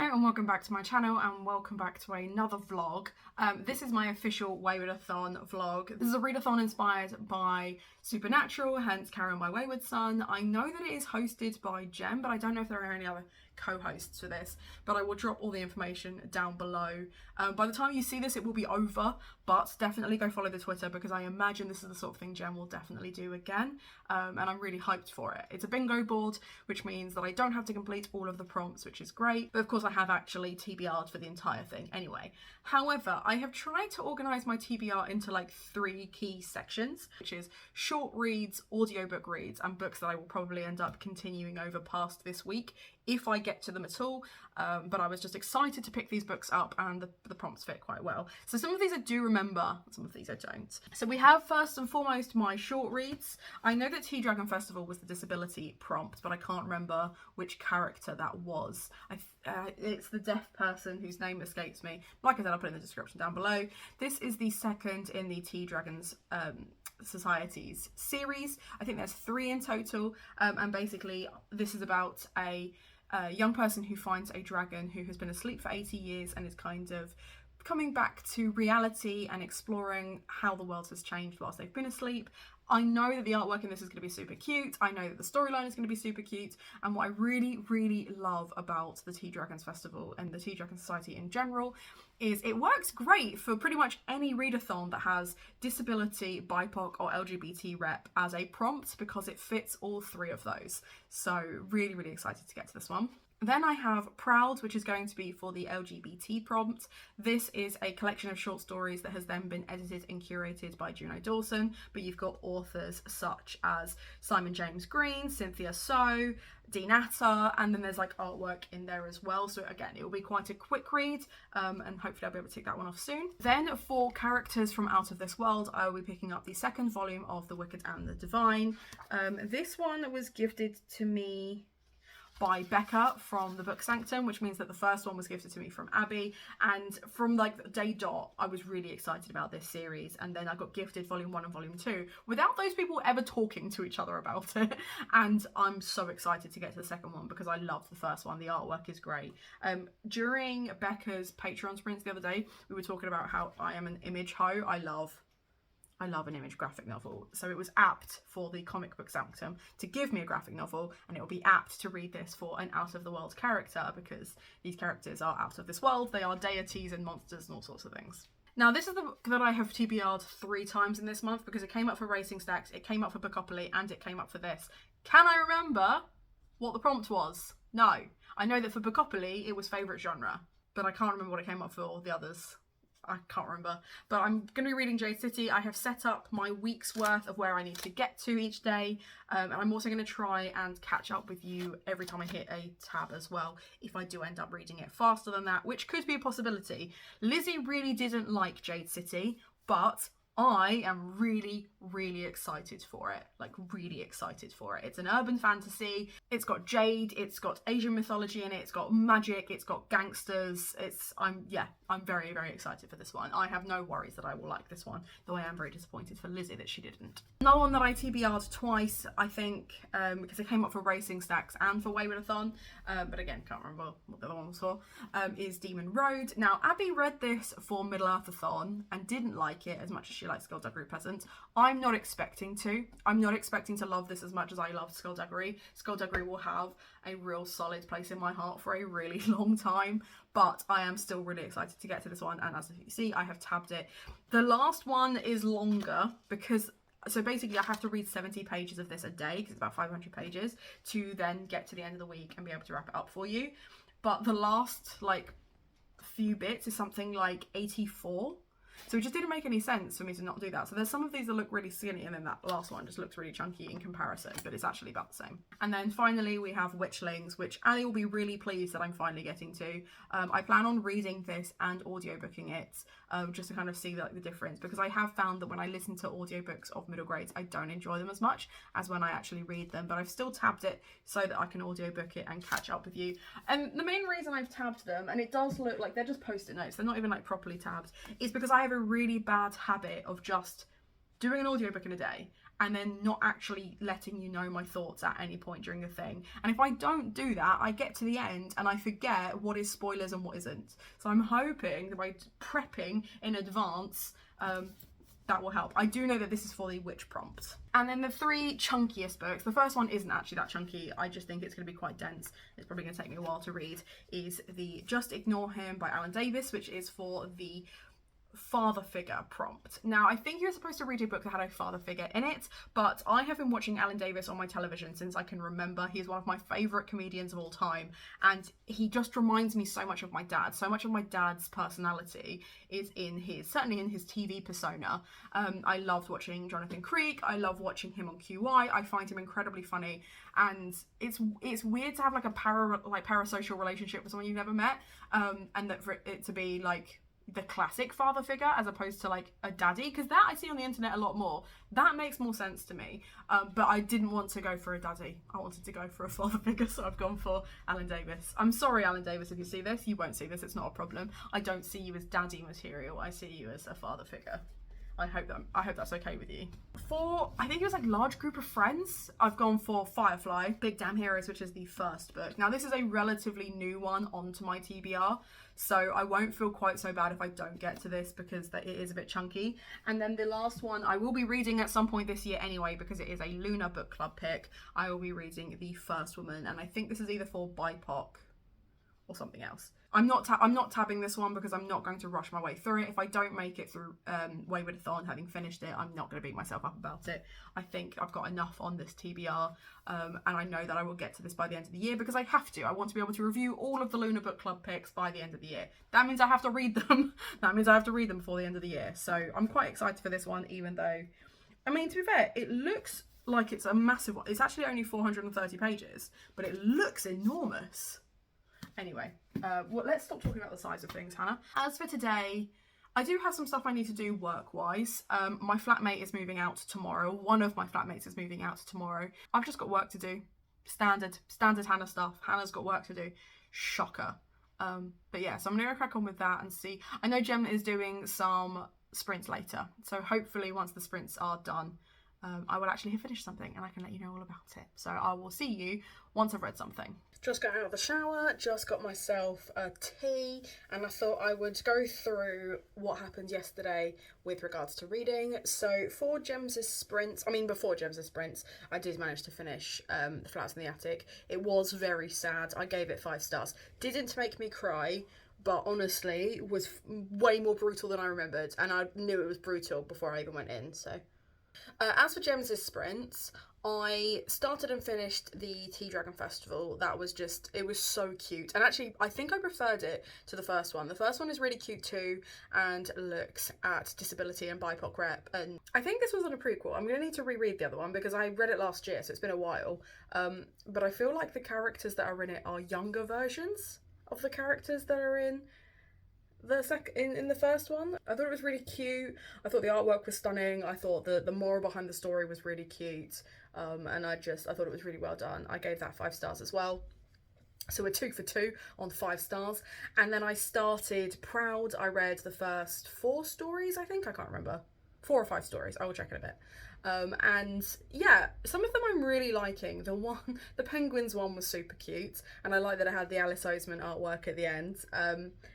Hello and welcome back to my channel and welcome back to another vlog. This is my official Wayward-Athon vlog. This is a readathon inspired by Supernatural, hence Carry On My Wayward Son. I know that it is hosted by Jem, but I don't know if there are any other co-hosts for this, but I will drop all the information down below. By the time you see this, it will be over, but definitely go follow the Twitter because I imagine this is the sort of thing Jem will definitely do again, and I'm really hyped for it. It's a bingo board, which means that I don't have to complete all of the prompts, which is great, but of course I have actually TBR'd for the entire thing anyway. However, I have tried to organise my TBR into like 3 key sections, which is short reads, audiobook reads, and books that I will probably end up continuing over past this week if I get to them at all, but I was just excited to pick these books up and the prompts fit quite well. So some of these I do remember, some of these I don't. So we have first and foremost my short reads. I know that Tea Dragon Festival was the disability prompt, but I can't remember which character that was. It's the deaf person whose name escapes me. Like I said, I'll put it in the description down below. This is the second in the Tea Dragons Society's series. I think there's 3 in total, and basically this is about a young person who finds a dragon who has been asleep for 80 years and is kind of coming back to reality and exploring how the world has changed whilst they've been asleep. I know that the artwork in this is going to be super cute. I know that the storyline is going to be super cute. And what I really, really love about the Tea Dragons Festival and the Tea Dragon Society in general is it works great for pretty much any readathon that has disability, BIPOC or LGBT rep as a prompt because it fits all 3 of those. So really, really excited to get to this one. Then I have Proud, which is going to be for the LGBT prompt. This is a collection of short stories that has then been edited and curated by Juno Dawson, but you've got authors such as Simon James Green, Cynthia So, Dean Atta, and then there's like artwork in there as well. So again, it will be quite a quick read, and hopefully I'll be able to tick that one off soon. Then for characters from Out of This World, I will be picking up the 2nd volume of The Wicked and the Divine. This one was gifted to me by Becca from the Book Sanctum, which means that the first one was gifted to me from Abby, and from like day dot I was really excited about this series, and then I got gifted volume 1 and volume 2 without those people ever talking to each other about it, and I'm so excited to get to the 2nd one because I loved the first one. The artwork is great. During Becca's Patreon sprints the other day, we were talking about how I am an image hoe. I love an image graphic novel, so it was apt for the Comic Book Sanctum to give me a graphic novel, and it will be apt to read this for an out of the world character because these characters are out of this world. They are deities and monsters and all sorts of things. Now this is the book that I have TBR'd 3 times in this month because it came up for Racing Stacks, it came up for Bookopoly, and it came up for this. Can I remember what the prompt was? No. I know that for Bookopoly it was favourite genre, but I can't remember what it came up for all the others. I can't remember, but I'm going to be reading Jade City. I have set up my week's worth of where I need to get to each day, and I'm also going to try and catch up with you every time I hit a tab as well, if I do end up reading it faster than that, which could be a possibility. Lizzie really didn't like Jade City, but I am really, really excited for it. Like, really excited for it. It's an urban fantasy. It's got jade. It's got Asian mythology in it. It's got magic. It's got gangsters. I'm very, very excited for this one. I have no worries that I will like this one, though I am very disappointed for Lizzie that she didn't. Another one that I TBR'd twice, I think, because it came up for Racing Stacks and for Wayward-Athon, but again, can't remember what the other one was for, is Demon Road. Now, Abby read this for Middle-Earth-Athon and didn't like it as much as she likes Skullduggery Peasant. I'm not expecting to. I'm not expecting to love this as much as I loved Skullduggery. Skullduggery will have a real solid place in my heart for a really long time, but I am still really excited to get to this one, and as you see, I have tabbed it. The last one is longer because, so basically I have to read 70 pages of this a day because it's about 500 pages to then get to the end of the week and be able to wrap it up for you. But the last like few bits is something like 84. So it just didn't make any sense for me to not do that. So there's some of these that look really skinny, and then that last one just looks really chunky in comparison, but it's actually about the same. And then finally we have Witchlings, which Ali will be really pleased that I'm finally getting to. I plan on reading this and audiobooking it, just to kind of see like the difference, because I have found that when I listen to audiobooks of middle grades, I don't enjoy them as much as when I actually read them, but I've still tabbed it so that I can audiobook it and catch up with you. And the main reason I've tabbed them, and it does look like they're just post-it notes, they're not even like properly tabbed, is because I have a really bad habit of just doing an audiobook in a day and then not actually letting you know my thoughts at any point during the thing. And if I don't do that, I get to the end and I forget what is spoilers and what isn't. So I'm hoping that by prepping in advance, that will help. I do know that this is for the witch prompt. And then the 3 chunkiest books, the first one isn't actually that chunky, I just think it's going to be quite dense, it's probably going to take me a while to read, is the Just Ignore Him by Alan Davis, which is for the father figure prompt. Now, I think you're supposed to read a book that had a father figure in it, but I have been watching Alan Davis on my television since I can remember. He's one of my favourite comedians of all time, and he just reminds me so much of my dad. So much of my dad's personality is certainly in his TV persona. I loved watching Jonathan Creek. I love watching him on QI. I find him incredibly funny, and it's weird to have like a parasocial relationship with someone you've never met, and that for it to be like the classic father figure as opposed to like a daddy, because that I see on the internet a lot more. That makes more sense to me, but I didn't want to go for a daddy. I wanted to go for a father figure, so I've gone for Alan Davis. I'm sorry, Alan Davis, if you see this. You won't see this, it's not a problem. I don't see you as daddy material, I see you as a father figure. I hope that's okay with you. For, I think it was like Large Group of Friends, I've gone for Firefly, Big Damn Heroes, which is the first book. Now this is a relatively new one onto my TBR, so I won't feel quite so bad if I don't get to this because it is a bit chunky. And then the last one I will be reading at some point this year anyway, because it is a Luna book club pick. I will be reading The First Woman, and I think this is either for BIPOC or something else. I'm not tabbing this one because I'm not going to rush my way through it. If I don't make it through Wayward-Athon having finished it, I'm not going to beat myself up about it. I think I've got enough on this TBR, and I know that I will get to this by the end of the year because I have to. I want to be able to review all of the Luna Book Club picks by the end of the year. That means I have to read them. That means I have to read them before the end of the year. So I'm quite excited for this one, even though, I mean, to be fair, it looks like it's a massive one. It's actually only 430 pages, but it looks enormous. Anyway, well, let's stop talking about the size of things, Hannah. As for today, I do have some stuff I need to do work-wise. My flatmate is moving out tomorrow. One of my flatmates is moving out tomorrow. I've just got work to do. Standard Hannah stuff. Hannah's got work to do. Shocker. But yeah, so I'm going to crack on with that and see. I know Jem is doing some sprints later. So hopefully once the sprints are done, I will actually have finished something and I can let you know all about it. So I will see you once I've read something. Just got out of the shower, just got myself a tea, and I thought I would go through what happened yesterday with regards to reading. So before Jem's sprints, I did manage to finish The Flowers in the Attic. It was very sad. I gave it 5 stars. Didn't make me cry, but honestly was way more brutal than I remembered, and I knew it was brutal before I even went in. So as for Jem's sprints, I started and finished the Tea Dragon Festival. That was just, it was so cute. And actually, I think I preferred it to the first one. The first one is really cute too and looks at disability and BIPOC rep. And I think this wasn't a prequel. I'm going to need to reread the other one because I read it last year, so it's been a while. But I feel like the characters that are in it are younger versions of the characters that are in the first one. I thought it was really cute. I thought the artwork was stunning. I thought the moral behind the story was really cute. And I thought it was really well done. I gave that 5 stars as well. So we're 2 for 2 on 5 stars. And then I started Proud. I read the first 4 stories, I think. I can't remember. 4 or 5 stories. I will check in a bit. And yeah, some of them I'm really liking. The Penguins one was super cute, and I like that it had the Alice Oseman artwork at the end.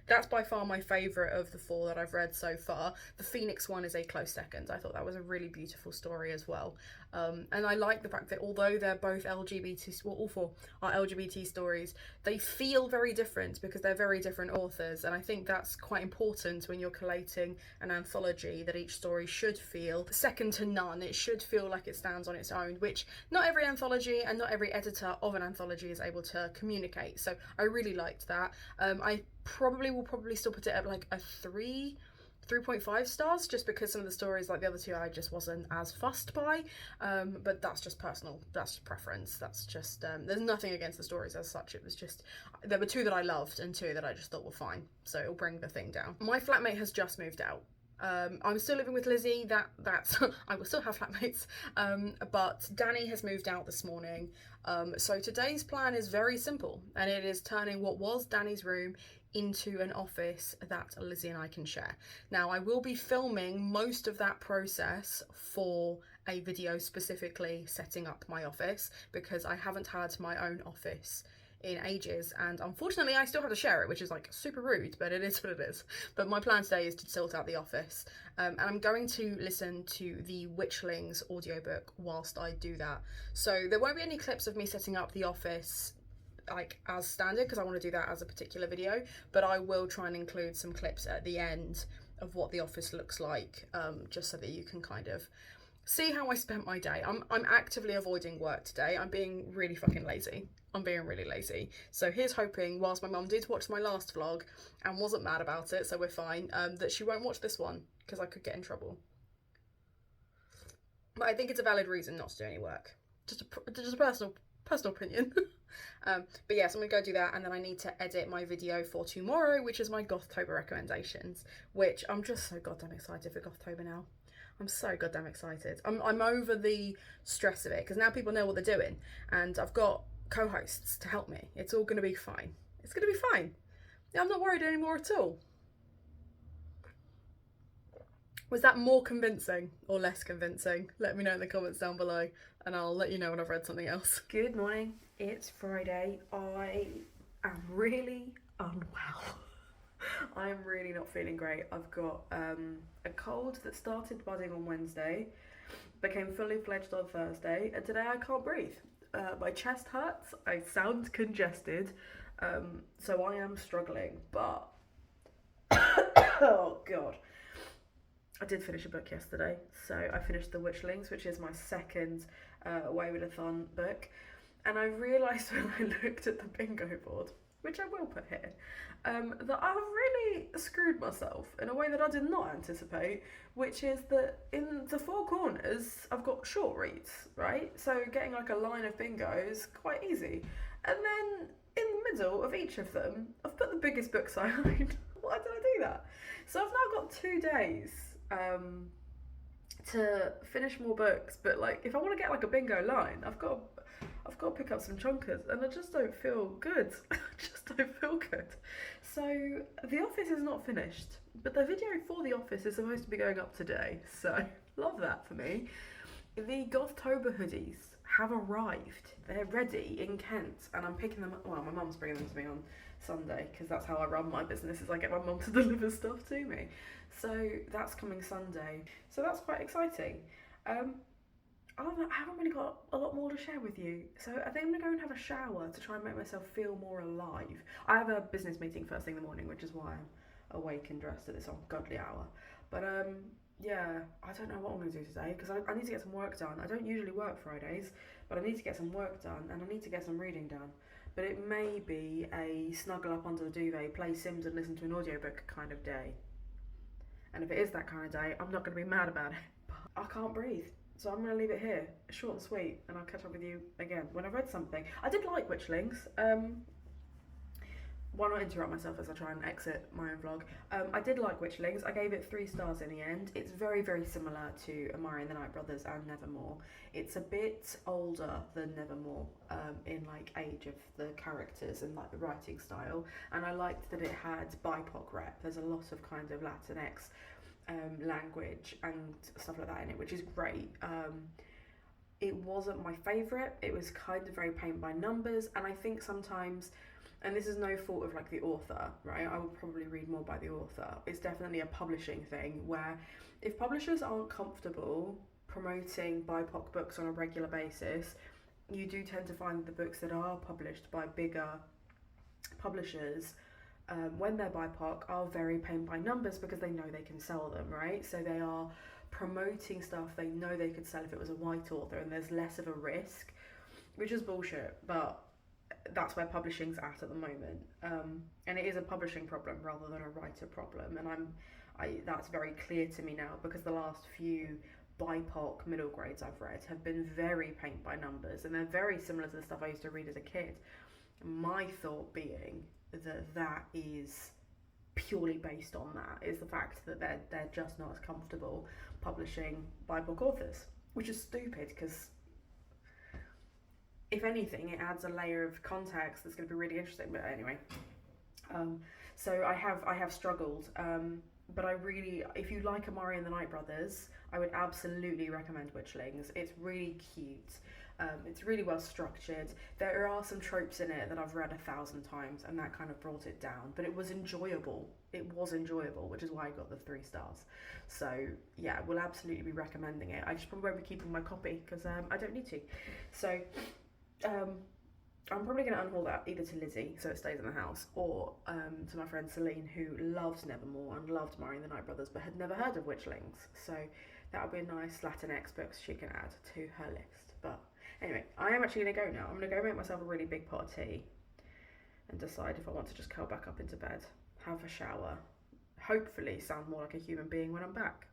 That's by far my favourite of the 4 that I've read so far. The Phoenix one is a close second. I thought that was a really beautiful story as well. And I like the fact that although they're both LGBT, well, all 4 are LGBT stories, they feel very different because they're very different authors. And I think that's quite important when you're collating an anthology, that each story should feel second to none. It should feel like it stands on its own, which not every anthology and not every editor of an anthology is able to communicate. So I really liked that. I will probably still put it at like a 3.5 stars, just because some of the stories, like the other 2, I just wasn't as fussed by, but that's just personal, that's preference, that's just, there's nothing against the stories as such. It was just, there were 2 that I loved and 2 that I just thought were fine, so it'll bring the thing down. My flatmate has just moved out. I'm still living with Lizzie, that's I will still have flatmates, but Danny has moved out this morning, so today's plan is very simple, and it is turning what was Danny's room into an office that Lizzie and I can share. Now, I will be filming most of that process for a video specifically setting up my office, because I haven't had my own office in ages, and unfortunately I still have to share it, which is like super rude, but it is what it is. But my plan today is to sort out the office, and I'm going to listen to the Witchlings audiobook whilst I do that. So there won't be any clips of me setting up the office like as standard, because I want to do that as a particular video, but I will try and include some clips at the end of what the office looks like, just so that you can kind of see how I spent my day. I'm actively avoiding work today. I'm being really fucking lazy. I'm being really lazy. So here's hoping, whilst my mum did watch my last vlog and wasn't mad about it, so we're fine, that she won't watch this one, because I could get in trouble. But I think it's a valid reason not to do any work. Just a personal opinion. But yes, I'm gonna go do that, and then I need to edit my video for tomorrow, which is my Gothtober recommendations, which I'm just so goddamn excited for Gothtober now. I'm so goddamn excited. I'm over the stress of it, because now people know what they're doing, and I've got co-hosts to help me. It's all gonna be fine. It's gonna be fine. I'm not worried anymore at all. Was that more convincing or less convincing? Let me know in the comments down below, and I'll let you know when I've read something else. Good morning. It's Friday. I am really unwell. I'm really not feeling great. I've got a cold that started budding on Wednesday, became fully fledged on Thursday, and today I can't breathe. My chest hurts, I sound congested, so I am struggling, but oh god. I did finish a book yesterday, so I finished The Witchlings, which is my second Wayward-Athon book, and I realised when I looked at the bingo board, which I will put here, that I've really screwed myself in a way that I did not anticipate, which is that in the four corners I've got short reads, right? So getting like a line of bingo is quite easy. And then in the middle of each of them, I've put the biggest books I own. Why did I do that? So I've now got 2 days to finish more books, but like if I want to get like a bingo line, I've got to pick up some chunkers, and I just don't feel good. I just don't feel good. So the office is not finished, but the video for the office is supposed to be going up today, so love that for me. The Gothtober hoodies have arrived. They're ready in Kent, and I'm picking them up. Well, my mum's bringing them to me on Sunday, because that's how I run my business, is I get my mum to deliver stuff to me. So that's coming Sunday. So that's quite exciting. I haven't really got a lot more to share with you, so I think I'm gonna go and have a shower to try and make myself feel more alive. I have a business meeting first thing in the morning, which is why I'm awake and dressed at this ungodly hour. But yeah, I don't know what I'm gonna do today, because I need to get some work done. I don't usually work Fridays, but I need to get some work done, and I need to get some reading done. But it may be a snuggle up under the duvet, play Sims and listen to an audiobook kind of day. And if it is that kind of day, I'm not going to be mad about it. But I can't breathe. So I'm going to leave it here, short and sweet, and I'll catch up with you again when I've read something. I did like Witchlings. Why not interrupt myself as I try and exit my own vlog? I did like Witchlings. I gave it 3 stars in the end. It's very, very similar to Amari and the Night Brothers and Nevermore. It's a bit older than Nevermore in like age of the characters and like the writing style. And I liked that it had BIPOC rep. There's a lot of kind of Latinx language and stuff like that in it, which is great. It wasn't my favourite. It was kind of very paint by numbers, and I think sometimes, and this is no fault of like the author, right? I would probably read more by the author. It's definitely a publishing thing where if publishers aren't comfortable promoting BIPOC books on a regular basis, you do tend to find the books that are published by bigger publishers, when they're BIPOC, are very paint by numbers because they know they can sell them, right? So they are promoting stuff they know they could sell if it was a white author, and there's less of a risk, which is bullshit, but that's where publishing's at the moment, and it is a publishing problem rather than a writer problem, and that's very clear to me now, because the last few BIPOC middle grades I've read have been very paint by numbers, and they're very similar to the stuff I used to read as a kid. My thought being that is purely based on that, is the fact that they're just not as comfortable publishing BIPOC authors, which is stupid, because if anything, it adds a layer of context that's going to be really interesting. But anyway, so I have struggled. but I really, if you like Amari and the Night Brothers, I would absolutely recommend Witchlings. It's really cute. It's really well structured. There are some tropes in it that I've read 1,000 times, and that kind of brought it down. But it was enjoyable. It was enjoyable, which is why I got the 3 stars. So yeah, we'll absolutely be recommending it. I just probably won't be keeping my copy because I don't need to. So I'm probably going to unhaul that either to Lizzie, so it stays in the house, or to my friend Celine, who loved Nevermore and loved Mari and the Night Brothers, but had never heard of Witchlings. So that'll be a nice Latinx book she can add to her list. But anyway, I am actually going to go now. I'm going to go make myself a really big pot of tea and decide if I want to just curl back up into bed, have a shower, hopefully sound more like a human being when I'm back.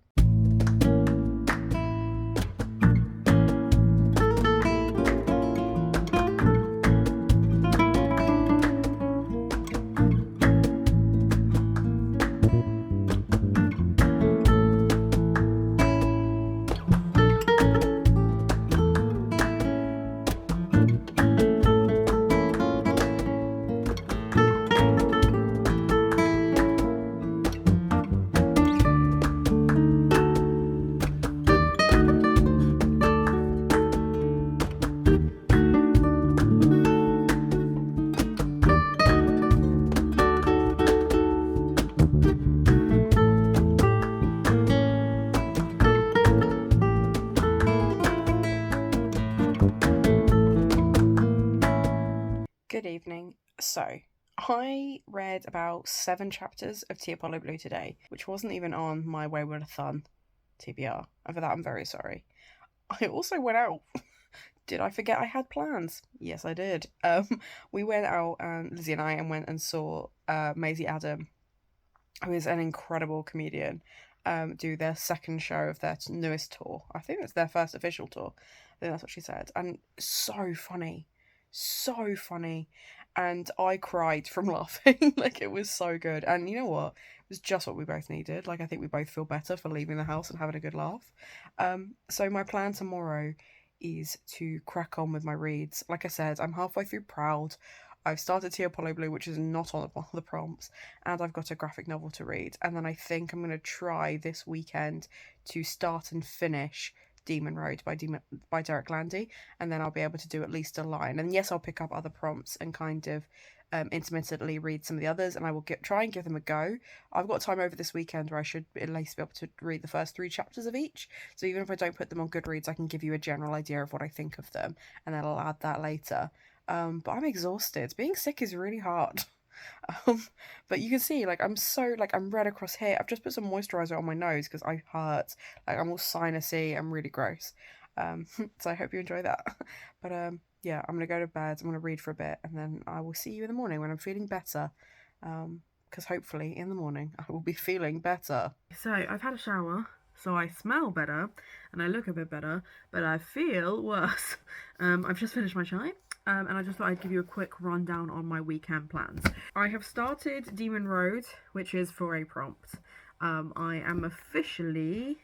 Good evening. So, I read about 7 chapters of Tea Apollo Blue today, which wasn't even on my Wayward-Son TBR, and for that I'm very sorry. I also went out. Did I forget I had plans? Yes, I did. We went out, Lizzie and I, went and saw Maisie Adam, who is an incredible comedian, do their second show of their newest tour. I think it's their first official tour. I think that's what she said. And so funny. So funny. And I cried from laughing. Like, it was so good. And you know what? It was just what we both needed. Like, I think we both feel better for leaving the house and having a good laugh. So my plan tomorrow is to crack on with my reads. Like I said, I'm halfway through Proud. I've started Tea Apollo Blue, which is not on one of the prompts, and I've got a graphic novel to read. And then I think I'm going to try this weekend to start and finish Demon Road by Derek Landy, and then I'll be able to do at least a line. And yes, I'll pick up other prompts and kind of intermittently read some of the others, and I will try and give them a go. I've got time over this weekend where I should at least be able to read the first 3 chapters of each, so even if I don't put them on Goodreads, I can give you a general idea of what I think of them, and then I'll add that later. But I'm exhausted. Being sick is really hard. But you can see, like, I'm red across here. I've just put some moisturizer on my nose because I hurt. Like, I'm all sinusy. I'm really gross. So I hope you enjoy that. But yeah, I'm gonna go to bed. I'm gonna read for a bit, and then I will see you in the morning when I'm feeling better. Because hopefully in the morning I will be feeling better. So I've had a shower, so I smell better and I look a bit better, but I feel worse. I've just finished my chai. And I just thought I'd give you a quick rundown on my weekend plans. I have started Demon Road, which is for a prompt. I am officially,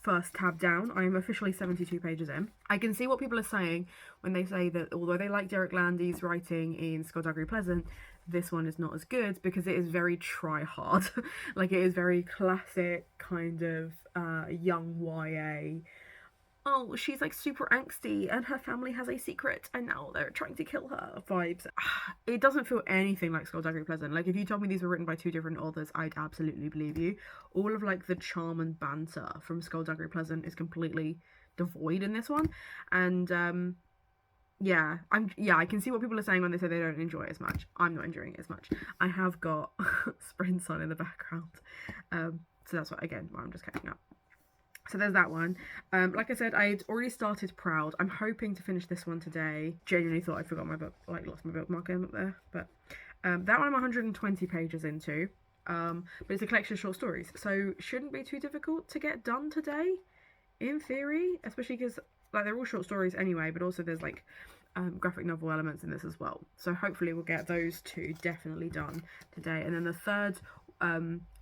first tab down, I am officially 72 pages in. I can see what people are saying when they say that although they like Derek Landy's writing in Skullduggery Pleasant, this one is not as good because it is very try-hard. Like, it is very classic kind of young YA. Oh, she's like super angsty and her family has a secret and now they're trying to kill her vibes. It doesn't feel anything like Skullduggery Pleasant. Like, if you told me these were written by 2 different authors, I'd absolutely believe you. All of like the charm and banter from Skullduggery Pleasant is completely devoid in this one. And yeah, I can see what people are saying when they say they don't enjoy it as much. I'm not enjoying it as much. I have got Spring Sun in the background. So that's what, again, why I'm just catching up. So there's that one. Like I said, I'd already started Proud. I'm hoping to finish this one today. Genuinely thought I forgot my book, like lost my bookmark up there. But that one I'm 120 pages into. But it's a collection of short stories, so shouldn't be too difficult to get done today, in theory. Especially because like they're all short stories anyway, but also there's like graphic novel elements in this as well. So hopefully we'll get those 2 definitely done today. And then the third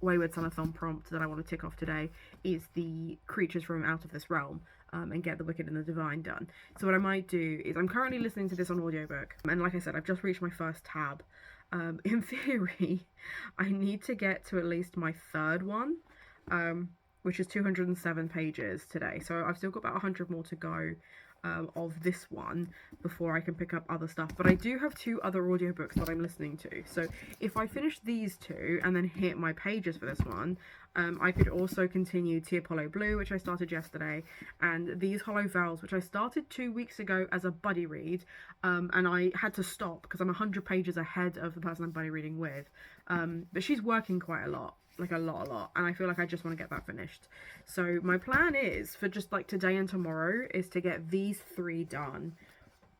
Wayward-Son-Athon prompt that I want to tick off today is the creatures from Out of This Realm, and get the Wicked and the Divine done. So what I might do is, I'm currently listening to this on audiobook, and like I said, I've just reached my first tab, In theory, I need to get to at least my third one, which is 207 pages today. So I've still got about 100 more to go of this one before I can pick up other stuff. But I do have 2 other audiobooks that I'm listening to. So if I finish these 2 and then hit my pages for this one, I could also continue Tea Apollo Blue, which I started yesterday, and These Hollow Vales, which I started 2 weeks ago as a buddy read, and I had to stop because I'm 100 pages ahead of the person I'm buddy reading with. But she's working quite a lot. Like a lot, and I feel like I just want to get that finished. So my plan is for just like today and tomorrow is to get these 3 done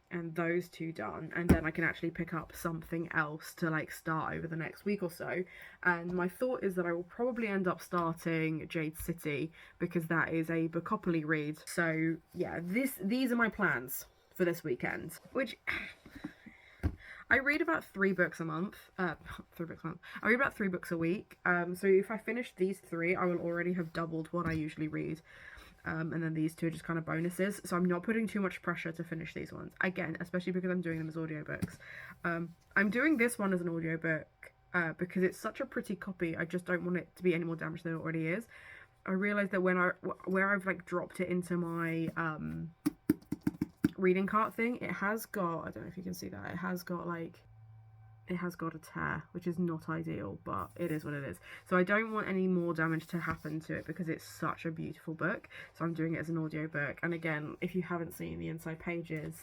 and those 2 done, and then I can actually pick up something else to like start over the next week or so. And my thought is that I will probably end up starting Jade City because that is a Bookopoly read. So yeah, these are my plans for this weekend, which I read about 3 books a month. 3 books a month. I read about 3 books a week. So if I finish these 3, I will already have doubled what I usually read. And then these 2 are just kind of bonuses. So I'm not putting too much pressure to finish these ones. Again, especially because I'm doing them as audiobooks. I'm doing this one as an audiobook because it's such a pretty copy. I just don't want it to be any more damaged than it already is. I realised that where I've like dropped it into my reading cart thing, it has got, I don't know if you can see that, it has got a tear, which is not ideal, but it is what it is. So I don't want any more damage to happen to it because it's such a beautiful book. So I'm doing it as an audiobook. And again, if you haven't seen the inside pages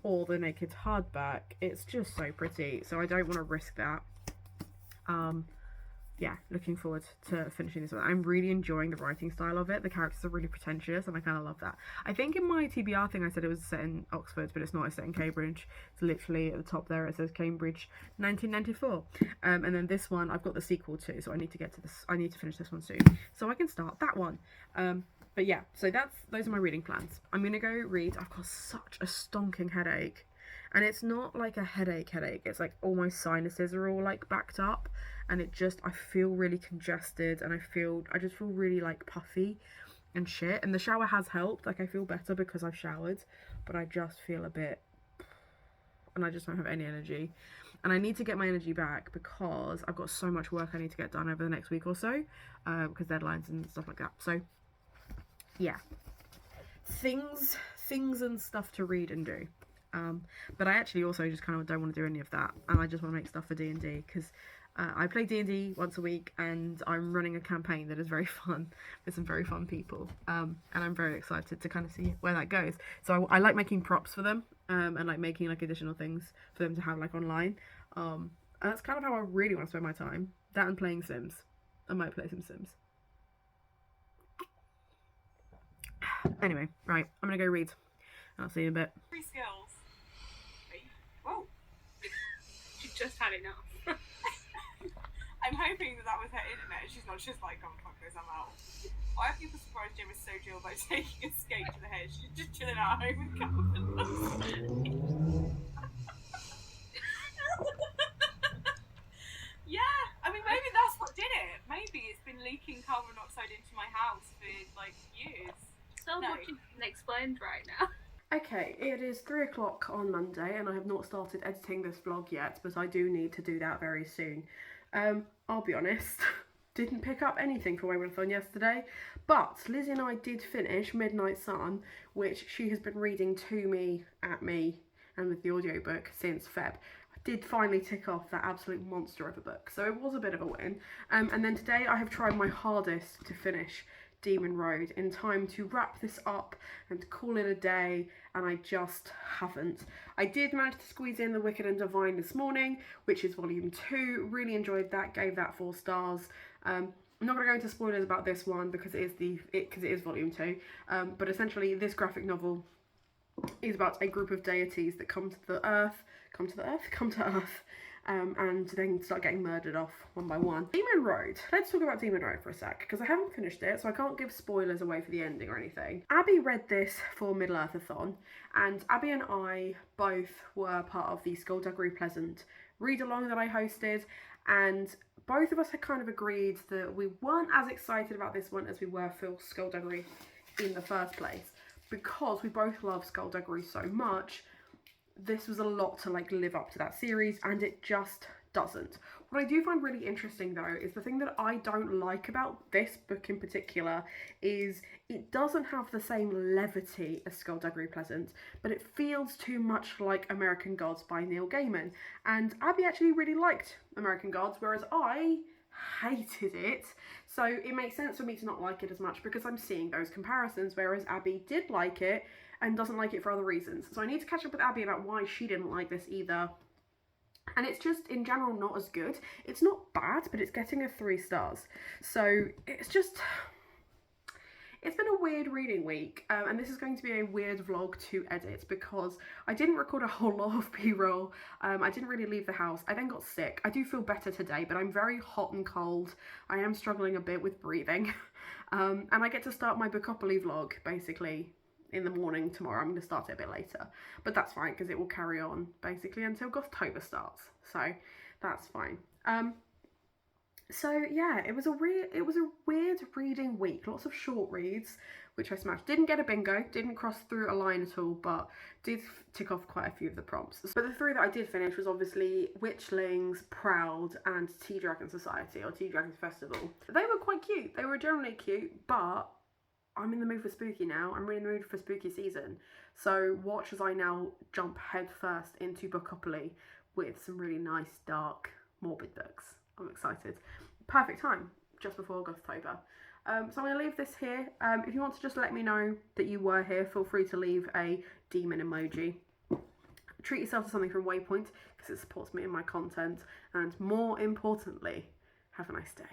or the naked hardback, it's just so pretty. So I don't want to risk that. Yeah, looking forward to finishing this one. I'm really enjoying the writing style of it. The characters are really pretentious and I kind of love that. I think in my TBR thing I said it was set in Oxford, but it's not. It's set in Cambridge. It's literally at the top there. It says Cambridge 1994. And then this one I've got the sequel to, so I need to get to this. I need to finish this one soon so I can start that one. But yeah, so those are my reading plans. I'm gonna go read. I've got such a stonking headache. And it's not like a headache. It's like all my sinuses are all like backed up, and I feel really congested, and I just feel really like puffy and shit. And the shower has helped. Like I feel better because I've showered, but I just feel a bit, and I just don't have any energy. And I need to get my energy back because I've got so much work I need to get done over the next week or so, because deadlines and stuff like that. So yeah, things and stuff to read and do. But I actually also just kind of don't want to do any of that, and I just want to make stuff for D&D because I play D&D once a week, and I'm running a campaign that is very fun with some very fun people, and I'm very excited to kind of see where that goes. So I like making props for them, and like making like additional things for them to have like online, and that's kind of how I really want to spend my time. That and playing Sims. I might play some Sims. Anyway, right, I'm gonna go read. I'll see you in a bit. 3 skills. Whoa. She just had enough. I'm hoping that was her internet. She's not just like, oh fuck this, I'm out. Why are people surprised Jim is so chill by taking a skate to the head? She's just chilling at home with Yeah, I mean maybe that's what did it. Maybe it's been leaking carbon monoxide into my house for like years. So what you can explain right now. Okay, it is 3 o'clock on Monday and I have not started editing this vlog yet, but I do need to do that very soon. I'll be honest, didn't pick up anything for Wayward-Son yesterday, but Lizzie and I did finish Midnight Sun, which she has been reading to me, at me, and with the audiobook since Feb. I did finally tick off that absolute monster of a book, so it was a bit of a win. And then today I have tried my hardest to finish Demon Road in time to wrap this up and call it a day, and I just haven't. I did manage to squeeze in The Wicked and Divine this morning, which is volume 2. Really enjoyed that, gave that 4 stars. I'm not going to go into spoilers about this one because it is volume 2, but essentially this graphic novel is about a group of deities that come to Earth, and then start getting murdered off one by one. Demon Road. Let's talk about Demon Road for a sec, because I haven't finished it, so I can't give spoilers away for the ending or anything. Abby read this for Middle-earth-a-thon, and Abby and I both were part of the Skullduggery Pleasant read-along that I hosted, and both of us had kind of agreed that we weren't as excited about this one as we were for Skullduggery in the first place, because we both love Skullduggery so much. This was a lot to like live up to that series, and it just doesn't. What I do find really interesting though is the thing that I don't like about this book in particular is it doesn't have the same levity as Skullduggery Pleasant, but it feels too much like American Gods by Neil Gaiman. And Abby actually really liked American Gods, whereas I hated it. So it makes sense for me to not like it as much because I'm seeing those comparisons, whereas Abby did like it and doesn't like it for other reasons. So I need to catch up with Abby about why she didn't like this either. And it's just, in general, not as good. It's not bad, but it's getting a 3 stars. So it's just... It's been a weird reading week, and this is going to be a weird vlog to edit because I didn't record a whole lot of b-roll. I didn't really leave the house. I then got sick. I do feel better today, but I'm very hot and cold. I am struggling a bit with breathing. And I get to start my Bookopoly vlog, basically, in the morning tomorrow. I'm going to start it a bit later, but that's fine because it will carry on basically until Gothtober starts, so that's fine. So yeah, it was a weird reading week. Lots of short reads, which I smashed. Didn't get a bingo, didn't cross through a line at all, but did tick off quite a few of the prompts. But the 3 that I did finish was obviously Witchlings, Proud, and Tea Dragon Society, or Tea Dragons Festival. They were quite cute. They were generally cute, but I'm in the mood for spooky now. I'm really in the mood for spooky season. So watch as I now jump head first into Bookopoly with some really nice, dark, morbid books. I'm excited. Perfect time, just before Gothtober. So I'm going to leave this here. If you want to just let me know that you were here, feel free to leave a demon emoji. Treat yourself to something from Waypoint because it supports me and my content. And more importantly, have a nice day.